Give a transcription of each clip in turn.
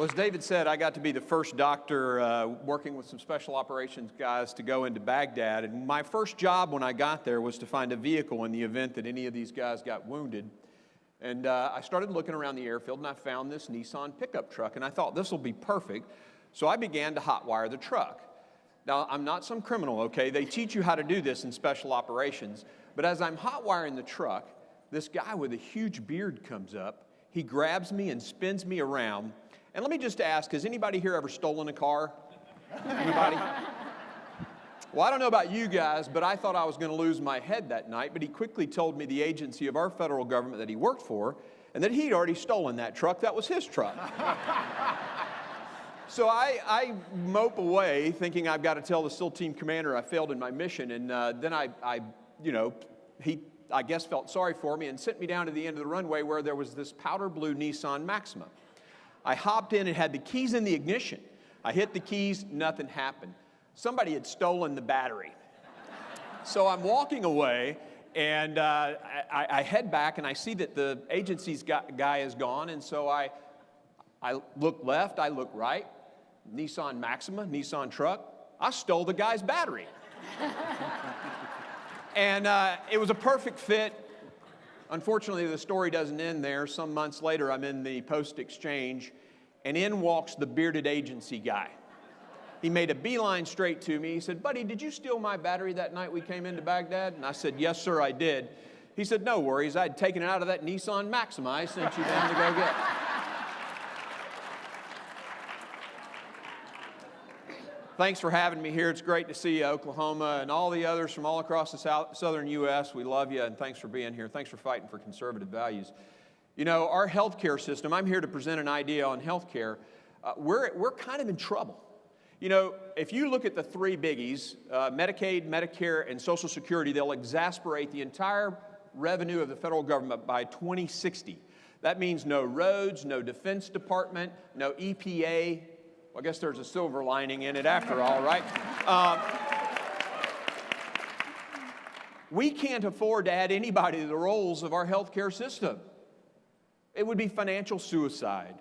Well, as David said, I got to be the first doctor working with some special operations guys to go into Baghdad. And my first job when I got there was to find a vehicle in the event that any of these guys got wounded. And I started looking around the airfield, and I found this Nissan pickup truck. And I thought, this will be perfect. So I began to hotwire the truck. Now, I'm not some criminal, okay? They teach you how to do this in special operations. But as I'm hotwiring the truck, this guy with a huge beard comes up. He grabs me and spins me around. And let me just ask, has anybody here ever stolen a car? Anybody? Well, I don't know about you guys, but I thought I was going to lose my head that night. But he quickly told me the agency of our federal government that he worked for, and that he'd already stolen that truck. That was his truck. So I mope away, thinking I've got to tell the SEAL team commander I failed in my mission. And then he, I guess, felt sorry for me and sent me down to the end of the runway where there was this powder blue Nissan Maxima. I hopped in, it had the keys in the ignition. I hit the keys, nothing happened. Somebody had stolen the battery. So I'm walking away, and I head back, and I see that the agency's guy is gone, and so I look left, I look right, Nissan Maxima, Nissan truck. I stole the guy's battery. And it was a perfect fit. Unfortunately, the story doesn't end there. Some months later, I'm in the post exchange, and in walks the bearded agency guy. He made a beeline straight to me. He said, "Buddy, did you steal my battery that night we came into Baghdad?" And I said, "Yes, sir, I did." He said, "No worries. I'd taken it out of that Nissan Maxima I sent you down to go get." Thanks for having me here. It's great to see you, Oklahoma, and all the others from all across the southern U.S. We love you, and thanks for being here. Thanks for fighting for conservative values. You know, our healthcare system, I'm here to present an idea on healthcare. We're kind of in trouble. You know, if you look at the three biggies, Medicaid, Medicare, and Social Security, they'll exasperate the entire revenue of the federal government by 2060. That means no roads, no Defense Department, no EPA. Well, I guess there's a silver lining in it after all, right? We can't afford to add anybody to the roles of our healthcare system. It would be financial suicide.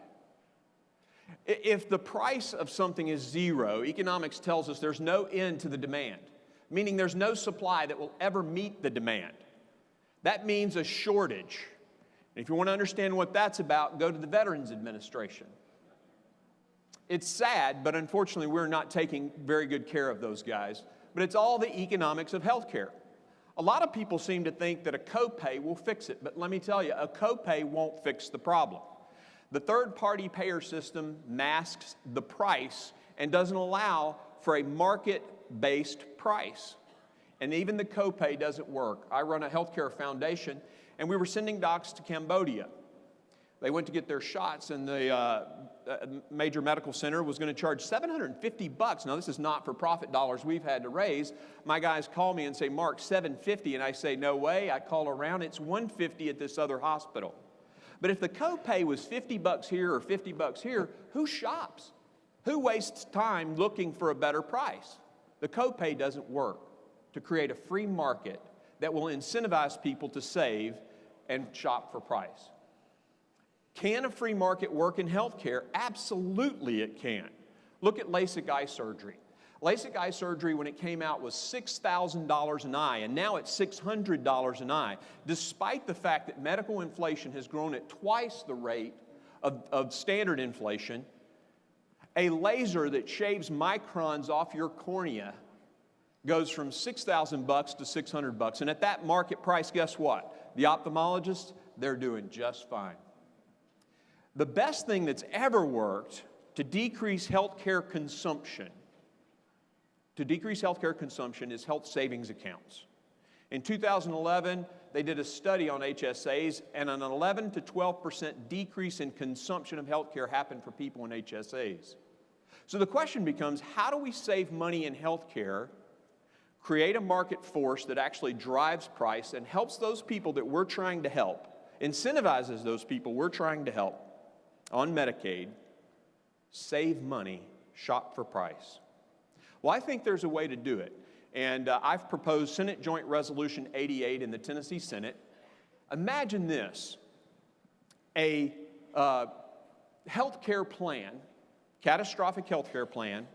If the price of something is zero, economics tells us there's no end to the demand, meaning there's no supply that will ever meet the demand. That means a shortage. And if you want to understand what that's about, go to the Veterans Administration. It's sad, but unfortunately we're not taking very good care of those guys. But it's all the economics of healthcare. A lot of people seem to think that a copay will fix it, but let me tell you, a copay won't fix the problem. The third-party payer system masks the price and doesn't allow for a market-based price. And even the copay doesn't work. I run a healthcare foundation, and we were sending docs to Cambodia. They went to get their shots, and the major medical center was going to charge $750. Now, this is not for profit dollars we've had to raise. My guys call me and say, "Mark, $750," and I say, "No way." I call around, it's $150 at this other hospital. But if the copay was $50 here or $50 here, who shops? Who wastes time looking for a better price? The copay doesn't work to create a free market that will incentivize people to save and shop for price. Can a free market work in healthcare? Absolutely it can. Look at LASIK eye surgery. LASIK eye surgery, when it came out, was $6,000 an eye, and now it's $600 an eye, despite the fact that medical inflation has grown at twice the rate of standard inflation. A laser that shaves microns off your cornea goes from $6,000 to $600. And at that market price, guess what? The ophthalmologists, they're doing just fine. The best thing that's ever worked to decrease healthcare consumption is health savings accounts. In 2011, they did a study on HSAs, and an 11 to 12% decrease in consumption of healthcare happened for people in HSAs. So the question becomes, how do we save money in healthcare, create a market force that actually drives price and helps those people that we're trying to help, incentivizes those people we're trying to help on Medicaid, save money, shop for price? Well, I think there's a way to do it. And I've proposed Senate Joint Resolution 88 in the Tennessee Senate. Imagine this, a health care plan catastrophic health care plan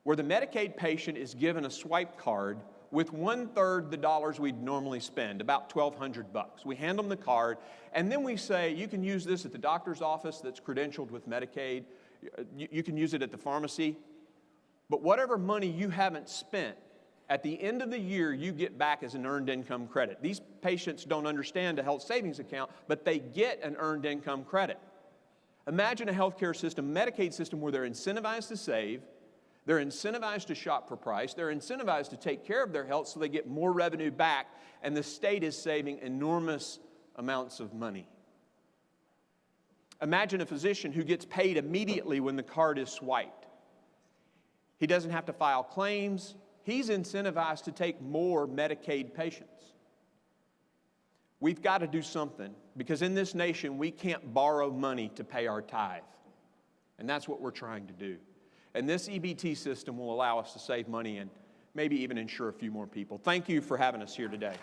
where the Medicaid patient is given a swipe card with 1/3 the dollars we'd normally spend, about $1,200. We hand them the card, and then we say, you can use this at the doctor's office that's credentialed with Medicaid. You can use it at the pharmacy. But whatever money you haven't spent, at the end of the year, you get back as an earned income credit. These patients don't understand a health savings account, but they get an earned income credit. Imagine a healthcare system, Medicaid system, where they're incentivized to save, they're incentivized to shop for price, they're incentivized to take care of their health so they get more revenue back, and the state is saving enormous amounts of money. Imagine a physician who gets paid immediately when the card is swiped. He doesn't have to file claims. He's incentivized to take more Medicaid patients. We've got to do something, because in this nation, we can't borrow money to pay our tithe. And that's what we're trying to do. And this EBT system will allow us to save money and maybe even insure a few more people. Thank you for having us here today.